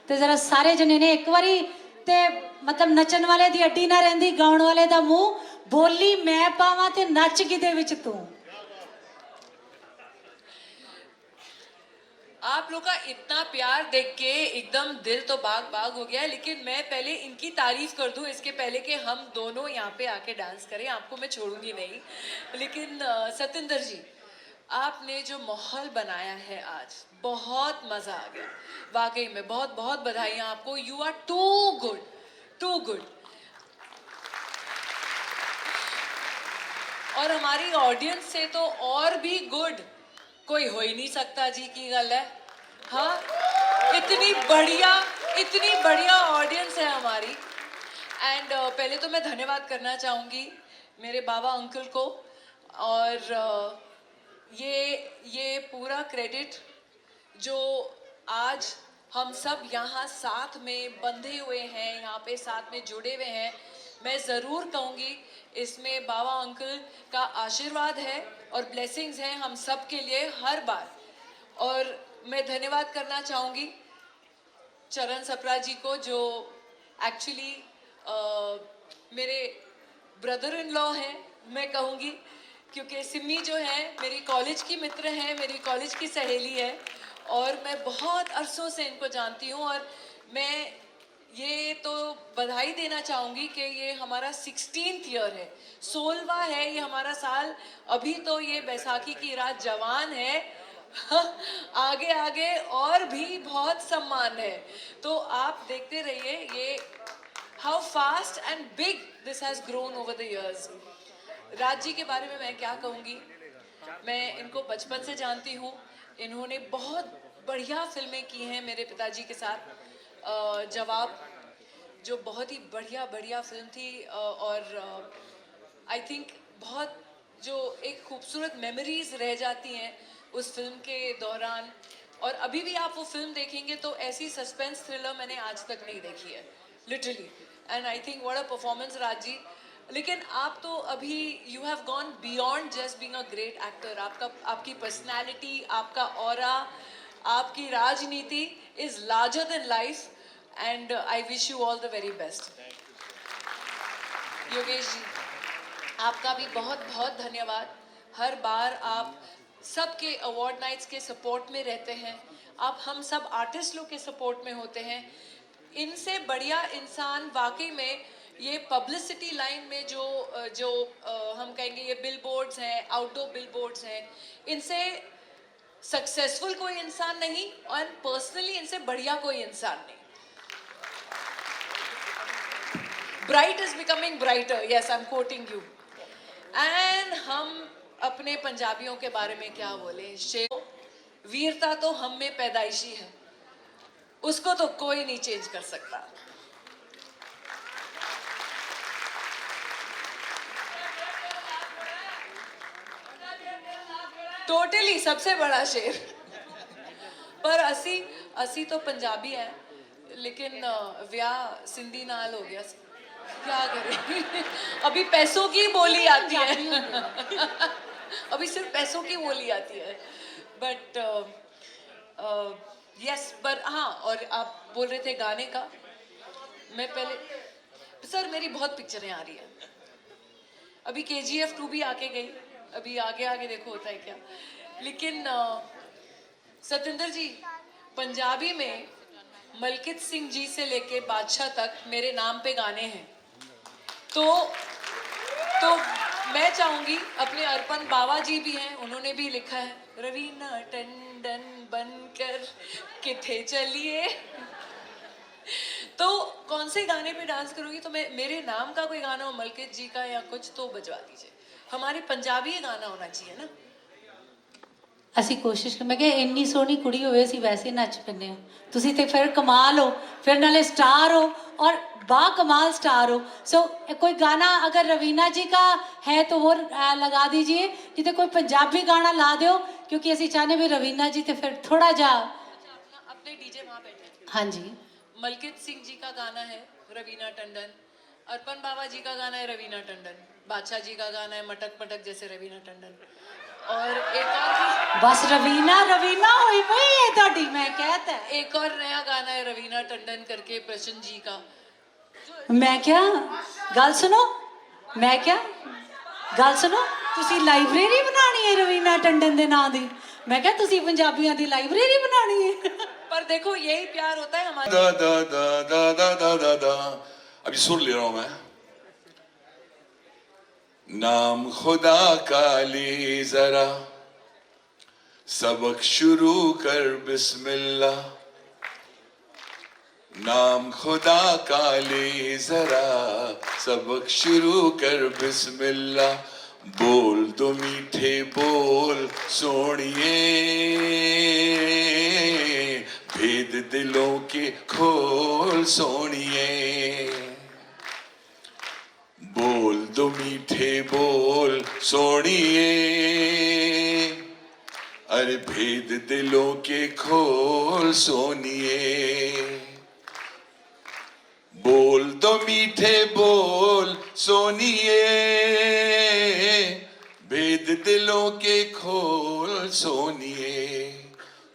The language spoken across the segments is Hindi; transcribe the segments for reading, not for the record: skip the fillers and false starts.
ਤੇ जरा सारे जने ने एक बारी ते मतलब नचन वाले दी अड्डी ना रहिंदी, गाउण वाले दा मुंह, बोली मैं पावां ते नच किदे विच तू। आप लोग का इतना प्यार देख के एकदम दिल तो बाग बाग हो गया है, लेकिन मैं पहले इनकी तारीफ कर दूं इसके पहले कि हम दोनों यहाँ पे आके डांस करें। आपको मैं छोड़ूंगी नहीं, लेकिन सतिंदर जी, आपने जो माहौल बनाया है आज, बहुत मजा आ गया वाकई में। बहुत बहुत बधाइयाँ आपको। You are too good, too good. और हमारी ऑडियंस से तो और भी गुड कोई हो ही नहीं सकता जी की गल है। हाँ, इतनी बढ़िया ऑडियंस है हमारी। एंड पहले तो मैं धन्यवाद करना चाहूँगी मेरे बाबा अंकल को। और ये पूरा क्रेडिट जो आज हम सब यहाँ साथ में बंधे हुए हैं, यहाँ पे साथ में जुड़े हुए हैं, मैं ज़रूर कहूँगी इसमें बाबा अंकल का आशीर्वाद है और ब्लेसिंग्स हैं हम सब के लिए हर बार। और मैं धन्यवाद करना चाहूँगी चरण सप्रा जी को, जो एक्चुअली मेरे ब्रदर इन लॉ हैं मैं कहूँगी, क्योंकि सिमी जो है मेरी कॉलेज की मित्र हैं, मेरी कॉलेज की सहेली है और मैं बहुत अरसों से इनको जानती हूँ। और मैं ये तो बधाई देना चाहूँगी कि ये हमारा 16th ईयर है, 16वां है ये हमारा साल। अभी तो ये बैसाखी की रात जवान है, आगे आगे और भी बहुत सम्मान है। तो आप देखते रहिए ये how fast and big this has grown over the years. Raj ji के बारे में मैं क्या कहूँगी, मैं इनको बचपन से जानती हूँ। इन्होंने बहुत बढ़िया फिल्में की हैं मेरे पिताजी के साथ। जवाब जो बहुत ही बढ़िया फिल्म थी, और आई थिंक बहुत जो एक खूबसूरत मेमोरीज रह जाती हैं उस फिल्म के दौरान। और अभी भी आप वो फिल्म देखेंगे तो ऐसी सस्पेंस थ्रिलर मैंने आज तक नहीं देखी है, literally. And I think what a performance Raj ji. लेकिन आप तो अभी you have gone beyond just being a great actor. आपकी पर्सनैलिटी, आपका ऑरा, आपकी राजनीति is larger than life. And I wish you all the very best. Yogesh ji, आपका भी बहुत बहुत धन्यवाद। हर बार आप सबके अवार्ड नाइट्स के सपोर्ट में रहते हैं, आप हम सब आर्टिस्ट लोग के सपोर्ट में होते हैं। इनसे बढ़िया इंसान वाकई में ये पब्लिसिटी लाइन में जो हम कहेंगे ये बिलबोर्ड्स हैं, आउटडोर बिलबोर्ड्स हैं, इनसे सक्सेसफुल कोई इंसान नहीं और पर्सनली इनसे बढ़िया कोई इंसान नहीं। Bright is becoming brighter, yes I am quoting you. And हम अपने पंजाबियों के बारे में क्या बोले, शेर वीरता तो हम में पैदाइशी है, उसको तो कोई नहीं चेंज कर सकता। टोटली सबसे बड़ा शेर। पर असी तो पंजाबी है, लेकिन व्याह सिंधी नाल हो गया, क्या करें। अभी पैसों की बोली आती है। अभी सिर्फ पैसों की बोली आती है। बट यस, पर हाँ, और आप बोल रहे थे गाने का। मैं पहले सर मेरी बहुत पिक्चरें आ रही है, अभी KGF 2 भी आके गई, अभी आगे आगे देखो होता है क्या। लेकिन सतिंदर जी, पंजाबी में मलकित सिंह जी से लेके बादशाह तक मेरे नाम पे गाने हैं। तो मैं चाहूंगी, अपने अर्पण बाबा जी भी हैं, उन्होंने भी लिखा है, रवीना टंडन बनकर किथे चलिए। तो कौन से गाने पे डांस करोगी? तो मैं मेरे नाम का कोई गाना हो, मलकित जी का या कुछ, तो बजवा दीजिए। हमारी पंजाबी गाना होना चाहिए ना। ਅਸੀਂ ਕੋਸ਼ਿਸ਼ ਕਰ, ਮੈਂ ਕਿਹਾ ਇੰਨੀ ਸੋਹਣੀ ਕੁੜੀ ਹੋਵੇ ਅਸੀਂ ਵੈਸੇ ਨੱਚ ਪੈਂਦੇ ਹਾਂ, ਤੁਸੀਂ ਤੇ ਫਿਰ ਕਮਾਲ ਹੋ, ਫਿਰ ਨਾਲੇ स्टार हो और बा कमाल स्टार हो। सो कोई गाना अगर रवीना जी का है तो वो लगा दीजिए, नहीं तो कोई पंजाबी गाना ला दो, क्योंकि ਅਸੀਂ चाहते भी रवीना जी तो फिर थोड़ा जा अपने डीजे वहाँ बैठे। हाँ जी, मलकित सिंह जी का गाना है रवीना टंडन, अर्पण बाबा जी का गाना है रवीना टंडन, बादशाह जी का गाना है मटक मटक जैसे रवीना टंडन, और एक और भी, बस रवीना रवीना हुई पई है ਤੁਹਾਡੀ मैं कहता है। एक और नया गाना है रवीना टंडन करके प्रशन जी का। मैं क्या गल सुनो, मैं क्या गल सुनो, ਤੁਸੀਂ ਲਾਇਬ੍ਰੇਰੀ ਬਣਾਣੀ ਹੈ ਰਵੀਨਾ ਟੰਡਨ ਦੇ ਨਾਂ ਦੀ। ਮੈਂ ਕਿਹਾ ਤੁਸੀਂ ਪੰਜਾਬੀਆਂ ਦੀ ਲਾਇਬ੍ਰੇਰੀ ਬਣਾਣੀ ਹੈ। पर देखो यही प्यार होता है हमारे। दा दा दा दा दा दा दा दा। अभी सुन ले रहा हूं मैं। नाम खुदा का ले जरा, सबक शुरू कर बिस्मिल्लाह। नाम खुदा का ले जरा, सबक शुरू कर बिस्मिल्लाह। बोल तो मीठे बोल सोनिए, भेद दिलों के खोल सोनिए। बोल दो मीठे बोल सोनिए, अरे भेद दिलों के खोल सोनिए। बोल दो मीठे बोल सोनिए, भेद दिलों के खोल सोनिए।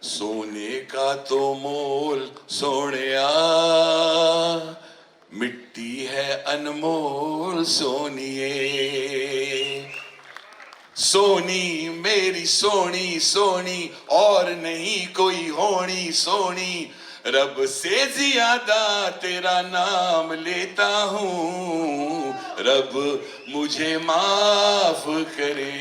सोने का तो मोल सोनिया, मिट्टी है अनमोल सोनिए। सोनी मेरी सोनी सोनी, और नहीं कोई होनी सोनी। रब से ज्यादा तेरा नाम लेता हूँ, रब मुझे माफ करे,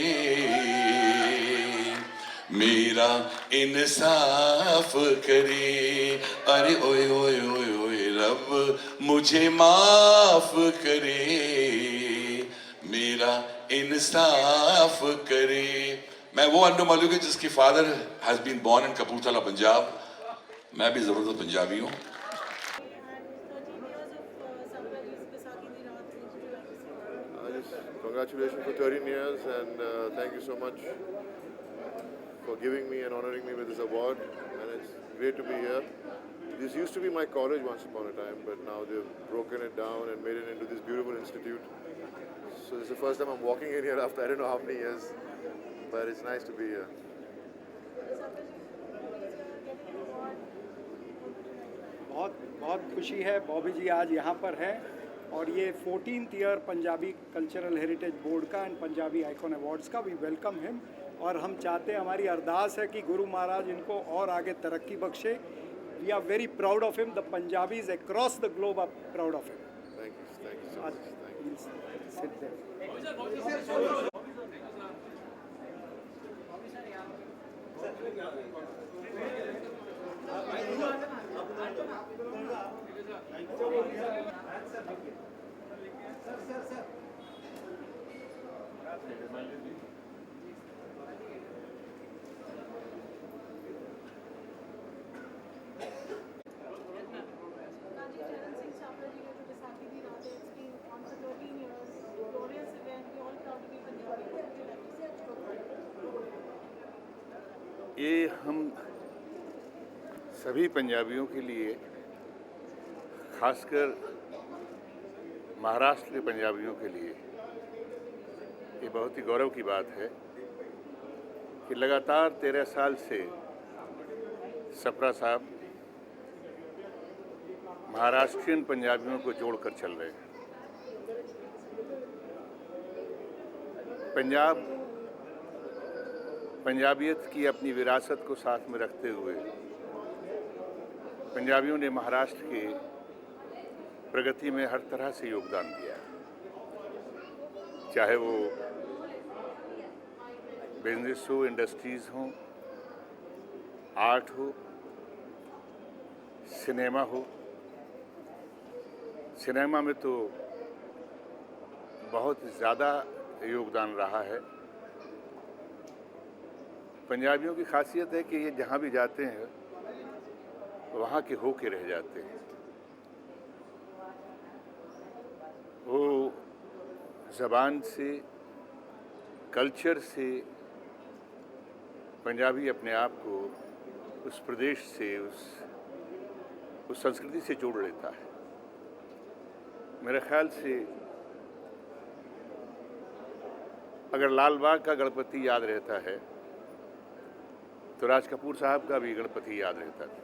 मेरा इंसाफ करे। अरे ओए ओए ओए ओए, रब मुझे माफ करे, मेरा इंसाफ करे। मैं वो अन्नू मलूक जिसकी father has been born in Kapurthala Punjab. मैं भी जबरदस्त पंजाबी हूँ। Congratulations for 13 years, and thank you so much for giving me and honoring me with this award. And it's great to be here. This used to be my college once upon a time, but now they've broken it down and made it into this beautiful institute. So this is the first time I'm walking in here after I don't know how many years, but it's nice to be here. बहुत बहुत खुशी है बॉबी जी आज यहाँ पर हैं और ये 14th year Punjabi cultural heritage board का एंड पंजाबी आइकॉन अवार्ड्स का। वी वेलकम हिम और हम चाहते हैं, हमारी अरदास है कि गुरु महाराज इनको और आगे तरक्की बख्शे। We are very proud of him, the Punjabis across the globe are proud of him. Thank you so much. Thank you. Sit there. ये हम सभी पंजाबियों के लिए, खासकर महाराष्ट्र के पंजाबियों के लिए ये बहुत ही गौरव की बात है कि लगातार 13 साल से सप्रा साहब महाराष्ट्रियन पंजाबियों को जोड़कर चल रहे हैं। पंजाबियत की अपनी विरासत को साथ में रखते हुए पंजाबियों ने महाराष्ट्र की प्रगति में हर तरह से योगदान दिया, चाहे वो बिजनेस हो, इंडस्ट्रीज़ हों, आर्ट हो, सिनेमा हो। सिनेमा में तो बहुत ज़्यादा योगदान रहा है। पंजाबियों की खासियत है कि ये जहाँ भी जाते हैं वहाँ के होके रह जाते हैं। वो ज़बान से, कल्चर से पंजाबी अपने आप को उस प्रदेश से, उस संस्कृति से जोड़ लेता है। मेरे ख्याल से अगर लाल बाग का गणपति याद रहता है तो राज कपूर साहब का भी गणपति याद रहता था।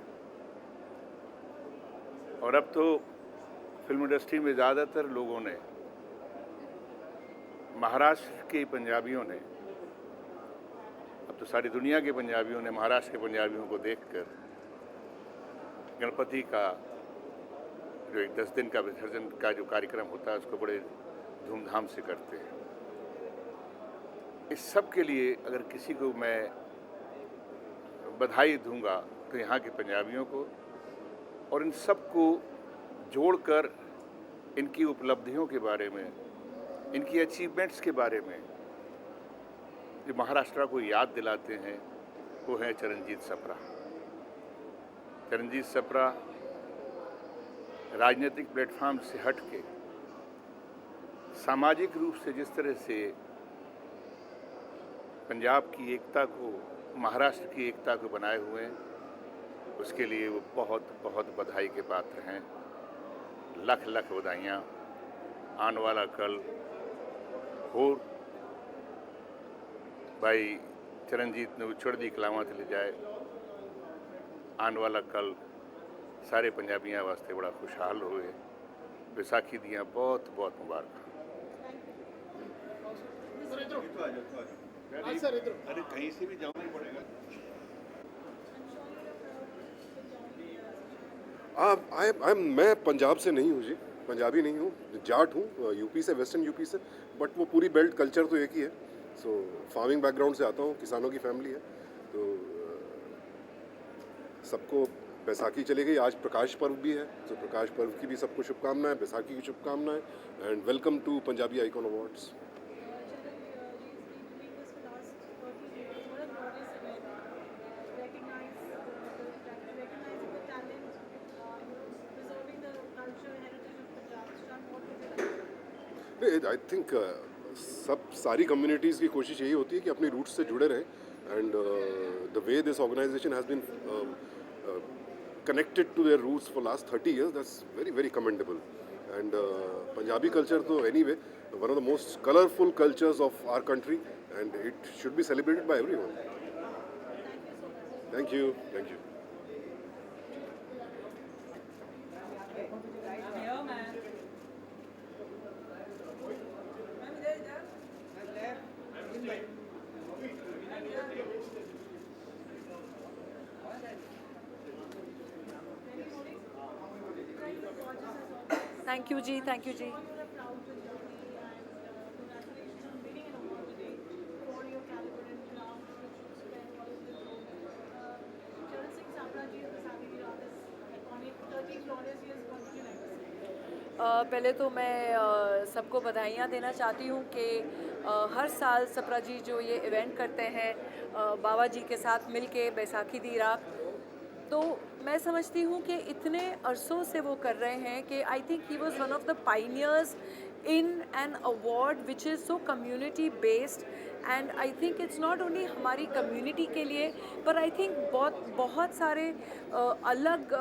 और अब तो फिल्म इंडस्ट्री में ज़्यादातर लोगों ने, महाराष्ट्र के पंजाबियों ने, अब तो सारी दुनिया के पंजाबियों ने महाराष्ट्र के पंजाबियों को देखकर गणपति का जो एक 10 दिन का विसर्जन का जो कार्यक्रम होता है उसको बड़े धूमधाम से करते हैं। इस सब के लिए अगर किसी को मैं बधाई दूंगा तो यहाँ के पंजाबियों को, और इन सब को जोड़कर इनकी उपलब्धियों के बारे में, इनकी अचीवमेंट्स के बारे में जो महाराष्ट्र को याद दिलाते हैं वो है चरणजीत सप्रा। चरणजीत सप्रा राजनीतिक प्लेटफॉर्म से हट के सामाजिक रूप से जिस तरह से पंजाब की एकता को, महाराष्ट्र की एकता को बनाए हुए हैं, उसके लिए वो बहुत बहुत बधाई के पात्र हैं। लख लख बधाइयाँ। आने वाला कल होर भाई चरणजीत ने चढ़दी कलावां ते ले जाए। आने वाला कल सारे पंजाबियों वास्ते बड़ा खुशहाल होए। बैसाखी दियाँ बहुत बहुत मुबारक। अरे कहीं से भी जाना ही पड़ेगा। मैं पंजाब से नहीं हूँ जी, पंजाबी नहीं हूँ, जाट हूँ, यूपी से, वेस्टर्न यूपी से, बट वो पूरी बेल्ट कल्चर तो एक ही है। सो फार्मिंग बैकग्राउंड से आता हूँ, किसानों की फैमिली है। तो सबको बैसाखी चली गई, आज प्रकाश पर्व भी है, तो प्रकाश पर्व की भी सबको शुभकामनाएं, बैसाखी की शुभकामनाएं, and welcome to Punjabi icon awards. I think सारी कम्युनिटीज़ की कोशिश यही होती है कि अपनी रूट्स से जुड़े रहें, and the way this organisation has been connected to their roots for last 30 years, that's very very commendable. And Punjabi culture तो anyway one of the most colorful cultures of our country, and it should be celebrated by everyone. Thank you, thank you. Thank you ji, thank you ji. पहले तो मैं सबको बधाइयाँ देना चाहती हूँ कि हर साल सप्रा जी जो ये इवेंट करते हैं बाबा जी के साथ मिलके बैसाखी दी रात, तो मैं समझती हूँ कि इतने अरसों से वो कर रहे हैं कि I think he was one of the pioneers in an award which is so community based, and I think it's not only हमारी कम्युनिटी के लिए, पर आई थिंक बहुत सारे अलग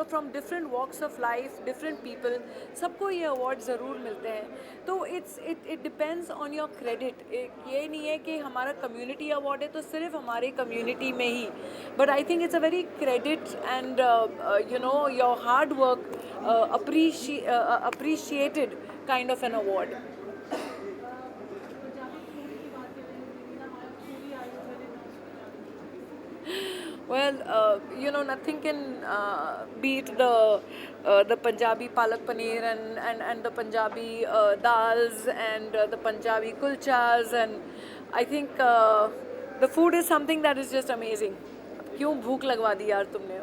from different walks of life, different people, सबको ये अवार्ड ज़रूर मिलते हैं। तो it depends on your credit. ये नहीं है कि हमारा कम्युनिटी अवार्ड है तो सिर्फ हमारे कम्युनिटी में ही, but I think it's a very credit and your hard work appreciated kind of an award. Well, nothing can beat the Punjabi palak paneer and the Punjabi dals and the Punjabi kulchas, and I think the food is something that is just amazing. क्यों भूख लगवा दी यार तुमने?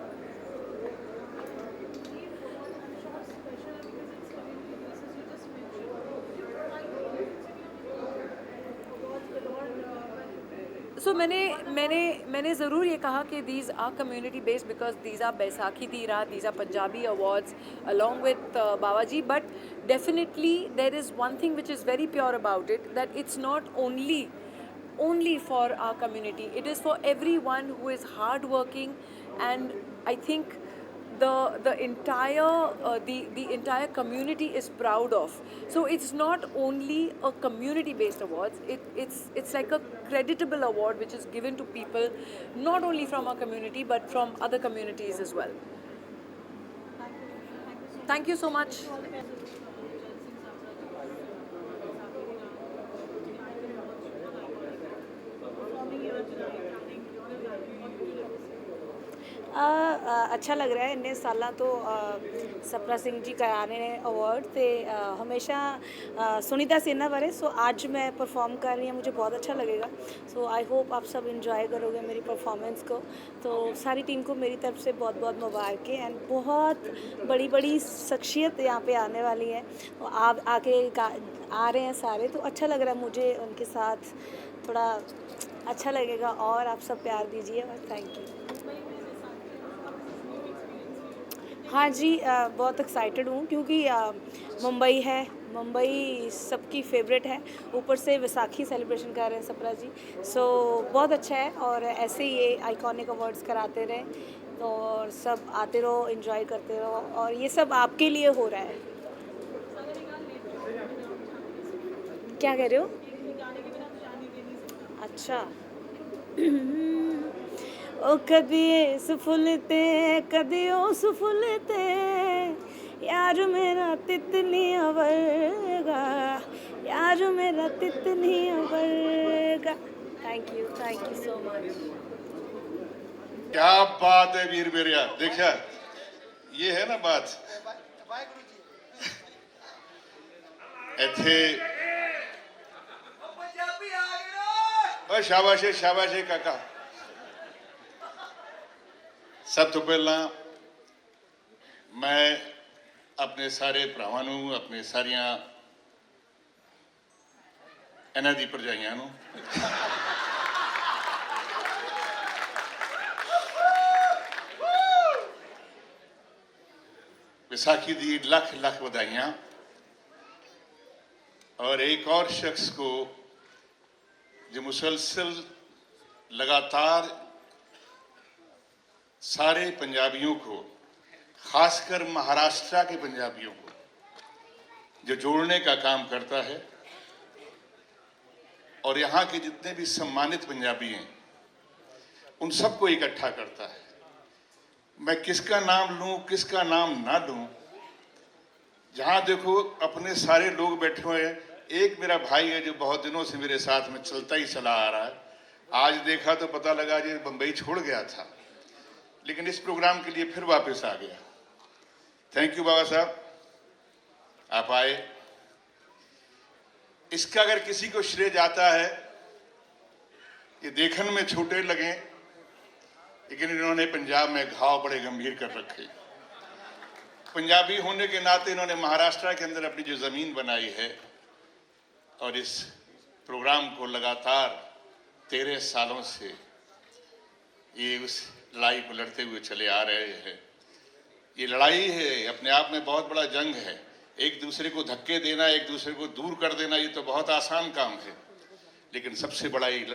सो मैंने ज़रूर ये कहा कि these are community based because these are Baisakhi दी रात, these are Punjabi awards along with Baba ji, but definitely there is one thing which is very pure about it, that it's not only for our community, it is for everyone who is hard working, and I think the entire community is proud of. So it's not only a community based awards, it's like a creditable award which is given to people not only from our community but from other communities as well. Thank you so much. अच्छा लग रहा है इन्ने सालों तो सपना सिंह जी कराने ने अवार्ड तो हमेशा सुनीता सिन्हा बारे सो आज मैं परफॉर्म कर रही हूँ, मुझे बहुत अच्छा लगेगा। सो आई होप आप सब इंजॉय करोगे मेरी परफॉर्मेंस को। तो सारी टीम को मेरी तरफ से बहुत बहुत मुबारक एंड बहुत बड़ी बड़ी शख्सियत यहाँ पे आने वाली है। तो आप आके आ रहे हैं सारे, तो अच्छा लग रहा है मुझे उनके साथ, थोड़ा अच्छा लगेगा और आप सब प्यार दीजिए और थैंक यू। हाँ जी, बहुत एक्साइटेड हूँ क्योंकि मुंबई है, मुंबई सबकी फेवरेट है, ऊपर से वैसाखी सेलिब्रेशन कर रहे हैं सपना जी। सो बहुत अच्छा है और ऐसे ही ये आइकॉनिक अवार्ड्स कराते रहें तो और सब आते रहो, एंजॉय करते रहो और ये सब आपके लिए हो रहा है। क्या कह रहे हो? अच्छा ओ कदी इस फुलते कदी उस फुलते यार मेरा तितलियां वर्गा, यार मेरा तितलियां वर्गा। Thank you so much. क्या बात है वीर बेरिया, देखा ये है ना बात। शाबाश है काका। सब तो पहला मैं अपने सारे भरावां नूं, अपने सारियां इन्हां दी भरजाइयां नूं विसाखी दी लख लख बधाइयां। और एक और शख्स को जो मुसलसल लगातार सारे पंजाबियों को, खासकर महाराष्ट्र के पंजाबियों को जो जोड़ने का काम करता है और यहाँ के जितने भी सम्मानित पंजाबी हैं उन सबको इकट्ठा करता है। मैं किसका नाम लूं किसका नाम ना लूं, जहाँ देखो अपने सारे लोग बैठे हुए हैं। एक मेरा भाई है जो बहुत दिनों से मेरे साथ में चलता ही चला आ रहा है, आज देखा तो पता लगा जो बम्बई छोड़ गया था लेकिन इस प्रोग्राम के लिए फिर वापस आ गया। थैंक यू बाबा साहब, आप आए। इसका अगर किसी को श्रेय जाता है, ये देखने में छोटे लगे लेकिन इन्होंने पंजाब में घाव बड़े गंभीर कर रखे। पंजाबी होने के नाते इन्होंने महाराष्ट्र के अंदर अपनी जो ज़मीन बनाई है और इस प्रोग्राम को लगातार 13 सालों से ये उस लड़ाई को लड़ते हुए चले आ रहे हैं। ये लड़ाई है अपने आप में बहुत बड़ा जंग है। एक दूसरे को धक्के देना, एक दूसरे को दूर कर देना ये तो बहुत आसान काम है, लेकिन सबसे बड़ी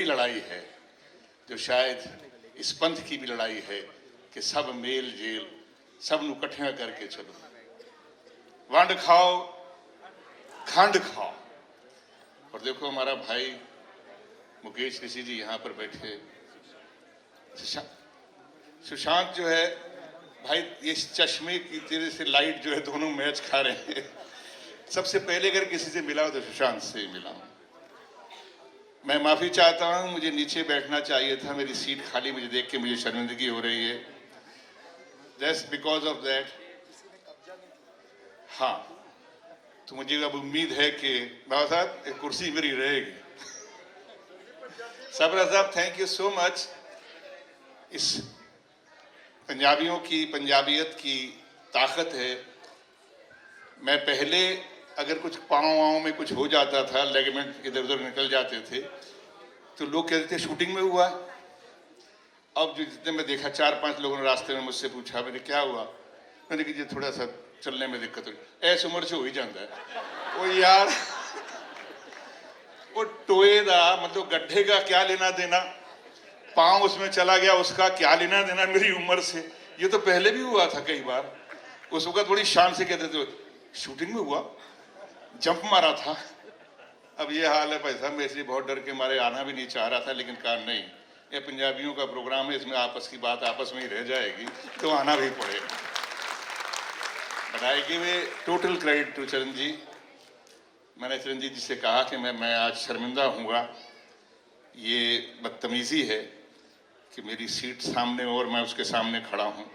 लड़ाई है जो शायद इस पंथ की भी लड़ाई है कि सब मेल जेल सब नू इकट्ठियां करके चलो, वंड खाओ खंड खाओ। और देखो हमारा भाई मुकेश ऋषि जी यहाँ पर बैठे, सुशांत जो है भाई, ये चश्मे की तेरे से लाइट जो है दोनों मैच खा रहे हैं। सबसे पहले अगर किसी से मिला हो तो सुशांत से मिला हूं। मैं माफी चाहता हूं, मुझे नीचे बैठना चाहिए था, मेरी सीट खाली मुझे देख के मुझे शर्मिंदगी हो रही है। जस्ट बिकॉज ऑफ दैट, हाँ, तो मुझे अब उम्मीद है कि बाबा साहब एक कुर्सी मेरी रहेगी। सबरा साहब थैंक यू सो मच। इस पंजाबियों की पंजाबियत की ताकत है। मैं पहले अगर कुछ पाँव में कुछ हो जाता था, लेगमेंट इधर उधर निकल जाते थे, तो लोग कहते थे शूटिंग में हुआ। अब जो जितने मैं देखा 4-5 लोगों ने रास्ते में मुझसे पूछा मैंने क्या हुआ, मैंने कहा जी थोड़ा सा चलने में दिक्कत हुई। ऐस उम्र से हो ही जाता है। वो यार वो टोए दा मतलब गड्ढे का क्या लेना देना, पाँव उसमें चला गया उसका क्या लेना देना मेरी उम्र से। ये तो पहले भी हुआ था कई बार। उस वक्त बड़ी शान से कहते थे शूटिंग में हुआ, जंप मारा था। अब ये हाल है भाई साहब, मैं इसलिए बहुत डर के मारे आना भी नहीं चाह रहा था, लेकिन कहा नहीं, ये पंजाबियों का प्रोग्राम है, इसमें आपस की बात आपस में ही रह जाएगी, तो आना भी पड़ेगा। But I give a total credit to चरण जी। मैंने चरणजीत जी से कहा कि मैं आज शर्मिंदा हूँगा, ये बदतमीजी है कि मेरी सीट सामने और मैं उसके सामने खड़ा हूँ।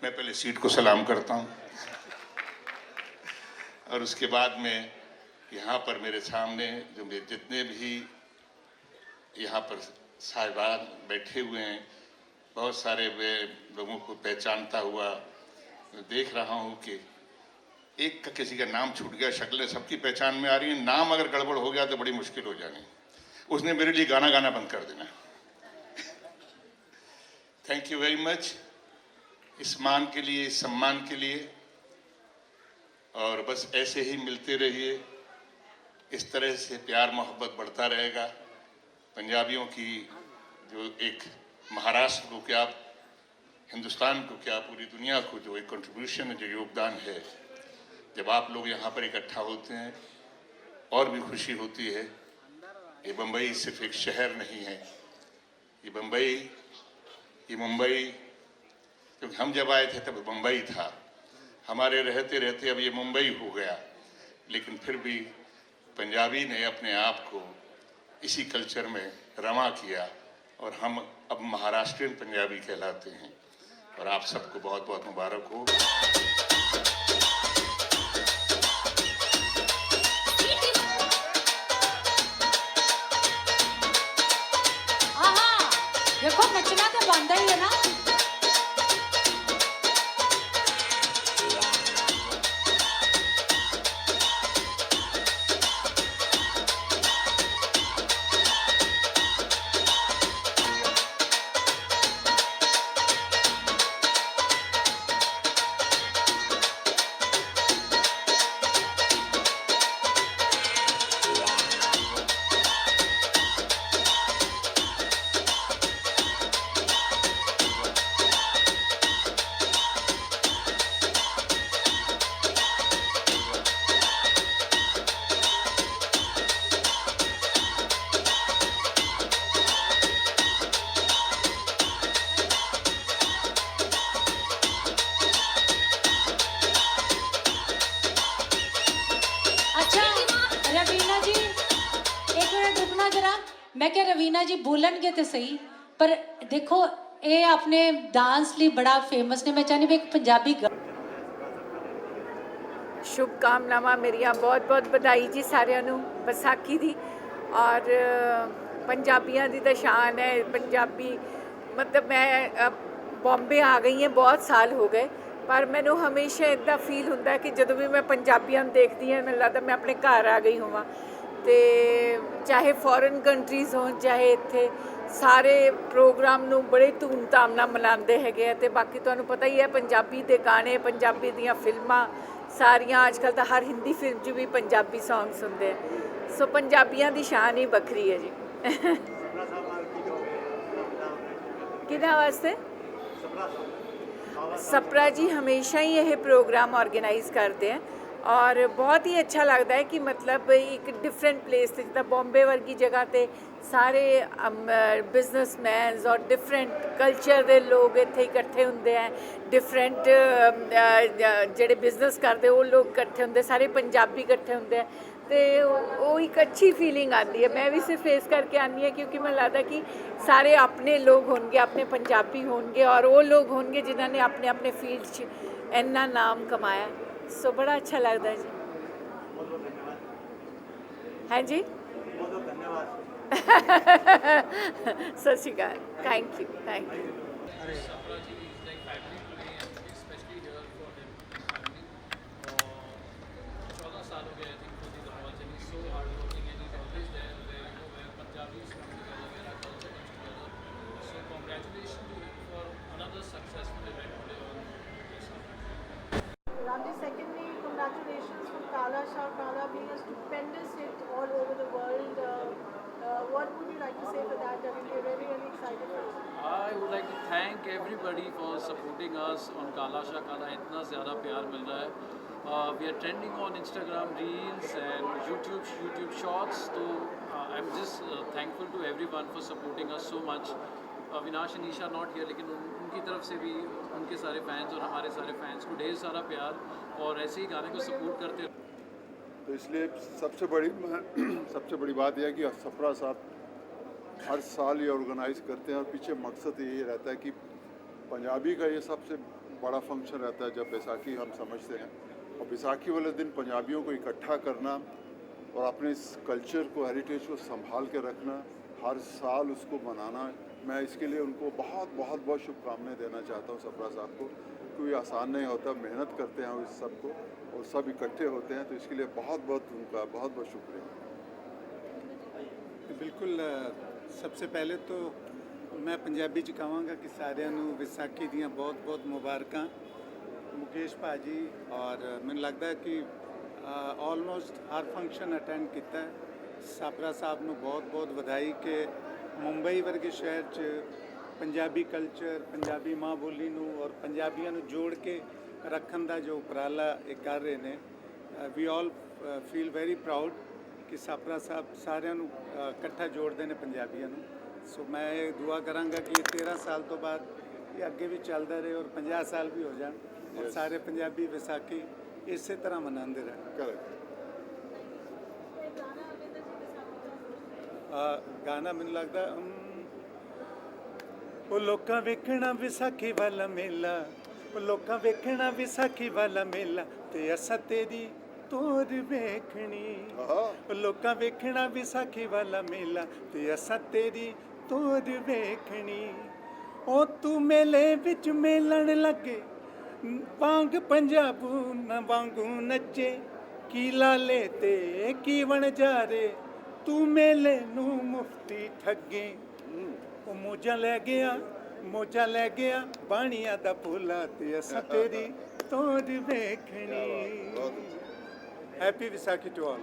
मैं पहले सीट को सलाम करता हूँ और उसके बाद में यहाँ पर मेरे सामने जो मेरे जितने भी यहाँ पर साहिबान बैठे हुए हैं, बहुत सारे लोगों को पहचानता हुआ देख रहा हूँ कि एक का किसी का नाम छूट गया, शक्लें सबकी पहचान में आ रही है, नाम अगर गड़बड़ हो गया तो बड़ी मुश्किल हो जानी। उसने मेरे लिए गाना गाना बंद कर देना। थैंक यू वेरी मच इस मान के लिए, इस सम्मान के लिए, और बस ऐसे ही मिलते रहिए, इस तरह से प्यार मोहब्बत बढ़ता रहेगा। पंजाबियों की जो एक महाराष्ट्र को क्या, हिंदुस्तान को क्या, पूरी दुनिया को जो एक कंट्रीब्यूशन है, जो योगदान है, जब आप लोग यहाँ पर इकट्ठा होते हैं और भी खुशी होती है। ये बम्बई सिर्फ एक शहर नहीं है, ये मुंबई, क्योंकि हम जब आए थे तब मुंबई था, हमारे रहते रहते अब ये मुंबई हो गया, लेकिन फिर भी पंजाबी ने अपने आप को इसी कल्चर में रमा किया और हम अब महाराष्ट्रियन पंजाबी कहलाते हैं। और आप सबको बहुत बहुत मुबारक हो। देखो नचना तो बनता ही है ना। मैं क्या रवीना जी बोलणगे तो सही, पर देखो ये अपने डांस लिए बड़ा फेमस ने। मैं चाहनी भी एक पंजाबी शुभकामनावां मेरिया, बहुत बहुत बधाई जी सारिਆਂ ਨੂੰ ਵਿਸਾਖੀ ਦੀ। और पंजाबियों की तो शान है पंजाबी। मतलब मैं बॉम्बे आ गई हैं, बहुत साल हो गए, पर मैनू हमेशा इदा फील होता है कि जो भी मैं पंजाबियों देखती हाँ, मैंने लगता मैं अपने घर आ गई होवां। तो चाहे फॉरेन कंट्रीज़ हो चाहे इत्थे, सारे प्रोग्राम नू बड़े धूमधाम नाल मनाते हैं। तो बाकी तुहानू पता ही है पंजाबी दे गाने, पंजाबी दियां फिल्मां सारियां, आजकल तो हर हिंदी फिल्म च भी पंजाबी सॉन्ग्स होंदे हैं। सो पंजाबियों की शान ही बखरी है जी। किहदे वास्ते? सपरा जी हमेशा ही यह प्रोग्राम ऑर्गेनाइज़ करते हैं और बहुत ही अच्छा लगता है कि मतलब एक डिफरेंट प्लेस से, जिदा बॉम्बे वर्गी जगह पे सारे बिजनेसमैनस और डिफरेंट कल्चर के लोग इत्थे इकट्ठे होंदे हैं। डिफरेंट जेडे बिजनेस करते वो लोग इकट्ठे होंदे, सारे पंजाबी इकट्ठे होंदे हैं। तो वो एक अच्छी फीलिंग आती है। मैं भी सिर्फ फेस करके आनी है क्योंकि मैं लगता कि सारे अपने लोग होंगे, अपने पंजाबी होंगे और वो लोग होंगे जिन्होंने अपने अपने फील्ड इन्ना नाम कमाया। सो बड़ा अच्छा लगता है जी। हाँ जी, सत श्री अकाल, thank you, thank you. Secondly, congratulations from Kala Shah Kala being a stupendous hit all over the world. What would you like to say for that? I mean, we're really, really excited for it. I would like to thank everybody for supporting us on Kala Sha Kala. इतना ज़्यादा प्यार मिल रहा है. We are trending on Instagram Reels and YouTube Shorts. So I'm just thankful to everyone for supporting us so much. Avinash and Isha not here, लेकिन उनकी तरफ से भी उनके सारे फैंस और हमारे सारे फैंस को ढेर सारा प्यार और ऐसे ही गाने को सपोर्ट करते. तो इसलिए सबसे बड़ी बात यह है कि सफरा साहब हर साल ये ऑर्गेनाइज़ करते हैं और पीछे मकसद यही रहता है कि पंजाबी का ये सबसे बड़ा फंक्शन रहता है जब बैसाखी हम समझते हैं, और बैसाखी वाले दिन पंजाबियों को इकट्ठा करना और अपने इस कल्चर को, हेरिटेज को संभाल के रखना, हर साल उसको मनाना, मैं इसके लिए उनको बहुत शुभकामनाएं देना चाहता हूँ सफरा साहब को. कोई आसान नहीं होता, मेहनत करते हैं इस सब को और सब इकट्ठे होते हैं, तो इसके लिए उनका बहुत शुक्रिया. बिल्कुल. सबसे पहले तो मैं पंजाबी च कहांगा कि सारिਆਂ ਨੂੰ ਵਿਸਾਖੀ ਦੀਆਂ ਬਹੁਤ ਮੁਬਾਰਕਾਂ. मुकेश भाजी और मैंने लगता है कि ऑलमोस्ट हर फंक्शन अटेंड किया है. साबरा साहब ਨੂੰ बहुत ਵਧਾਈ कि मुंबई वर्गे शहर च पंजाबी कल्चर, पंजाबी माँ बोली ਨੂੰ और पंजाबियों ਨੂੰ जोड़ के रखने का जो उपराला एक कर रहे हैं. We all feel very proud कि साबरा साहब सारिਆਂ ਨੂੰ इकट्ठा जोड़ते हैं पंजाबियों ਨੂੰ. सो मैं ये दुआ करांगा कि 13 साल तो बाद ये अगे भी चलता रहे और 50 साल भी हो जाए और सारे पंजाबी विसाखी इस तरह मनाते रहें. गाना मैंने लगता वो लोकां वेखना विसाखी वाला मेला, वो लोकां वेखना विसाखी वाला मेला ते असां तेरी तोर वेखनी. वो लोकां वेखना विसाखी वाला मेला ते असां तेरी तोर वेखनी. ओ तू मेले विच मेलण लगे वांग पंजाबू न वांगू नचे, की लाले ते की वणजारे तू मेले नू मुफ्ती ठगे. ओ मौजां ले गया बाणिया दा भोला ते असां तेरी तोर वेखनी. Happy Vaisakhi to all.